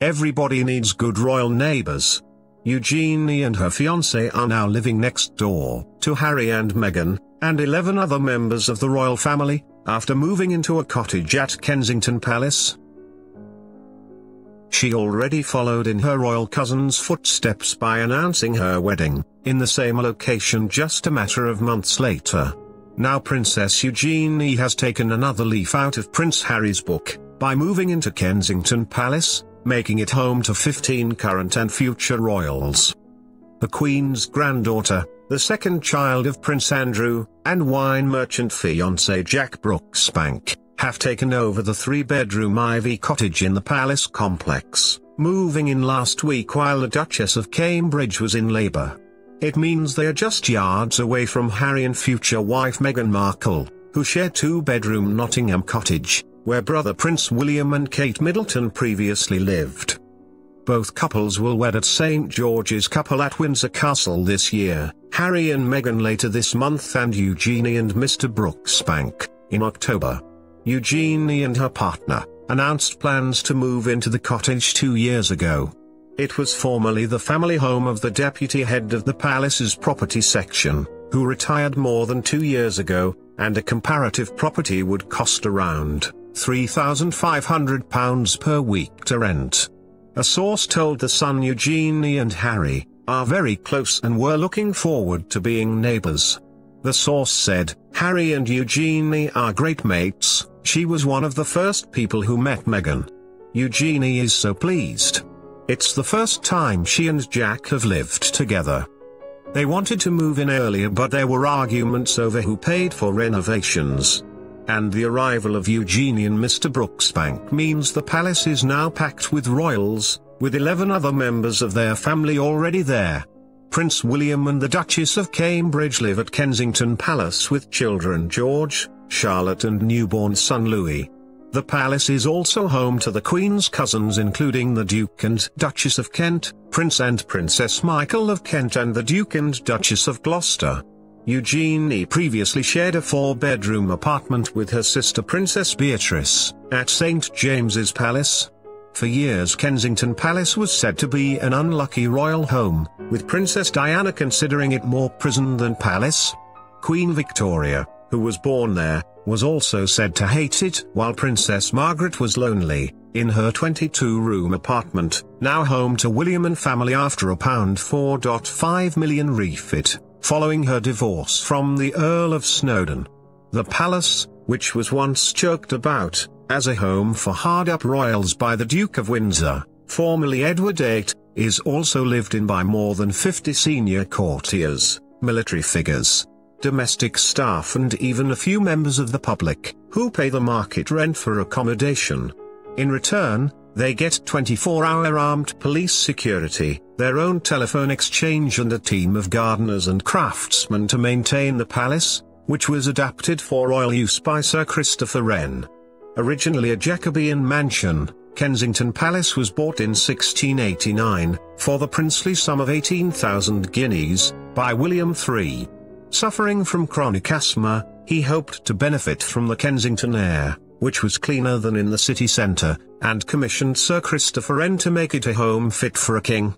Everybody needs good royal neighbours. Eugenie and her fiancé are now living next door to Harry and Meghan, and 11 other members of the royal family, after moving into a cottage at Kensington Palace. She already followed in her royal cousin's footsteps by announcing her wedding in the same location just a matter of months later. Now Princess Eugenie has taken another leaf out of Prince Harry's book by moving into Kensington Palace, making it home to 15 current and future royals. The Queen's granddaughter, the second child of Prince Andrew, and wine merchant fiancé Jack Brooksbank, have taken over the 3-bedroom ivy cottage in the palace complex, moving in last week while the Duchess of Cambridge was in labour. It means they are just yards away from Harry and future wife Meghan Markle, who share 2-bedroom Nottingham cottage, where brother Prince William and Kate Middleton previously lived. Both couples will wed at St George's Chapel at Windsor Castle this year, Harry and Meghan later this month, and Eugenie and Mr. Brooksbank in October. Eugenie and her partner announced plans to move into the cottage 2 years ago. It was formerly the family home of the deputy head of the palace's property section, who retired more than 2 years ago, and a comparative property would cost around £3,500 per week to rent. A source told The Sun Eugenie and Harry are very close and were looking forward to being neighbours. The source said, "Harry and Eugenie are great mates. She was one of the first people who met Meghan. Eugenie is so pleased. It's the first time she and Jack have lived together. They wanted to move in earlier, but there were arguments over who paid for renovations. And the arrival of Eugenie and Mr. Brooksbank means the palace is now packed with royals, with 11 other members of their family already there. Prince William and the Duchess of Cambridge live at Kensington Palace with children George, Charlotte and newborn son Louis. The palace is also home to the Queen's cousins, including the Duke and Duchess of Kent, Prince and Princess Michael of Kent and the Duke and Duchess of Gloucester. Eugenie previously shared a 4-bedroom apartment with her sister Princess Beatrice at St James's Palace. For years Kensington Palace was said to be an unlucky royal home, with Princess Diana considering it more prison than palace. Queen Victoria, who was born there, was also said to hate it, while Princess Margaret was lonely in her 22-room apartment, now home to William and family after a £4.5 million refit, following her divorce from the Earl of Snowdon. The palace, which was once joked about as a home for hard-up royals by the Duke of Windsor, formerly Edward VIII, is also lived in by more than 50 senior courtiers, military figures, domestic staff and even a few members of the public, who pay the market rent for accommodation. In return, they get 24-hour armed police security, their own telephone exchange and a team of gardeners and craftsmen to maintain the palace, which was adapted for royal use by Sir Christopher Wren. Originally a Jacobean mansion, Kensington Palace was bought in 1689, for the princely sum of 18,000 guineas, by William III. Suffering from chronic asthma, he hoped to benefit from the Kensington air, which was cleaner than in the city centre, and commissioned Sir Christopher Wren to make it a home fit for a king.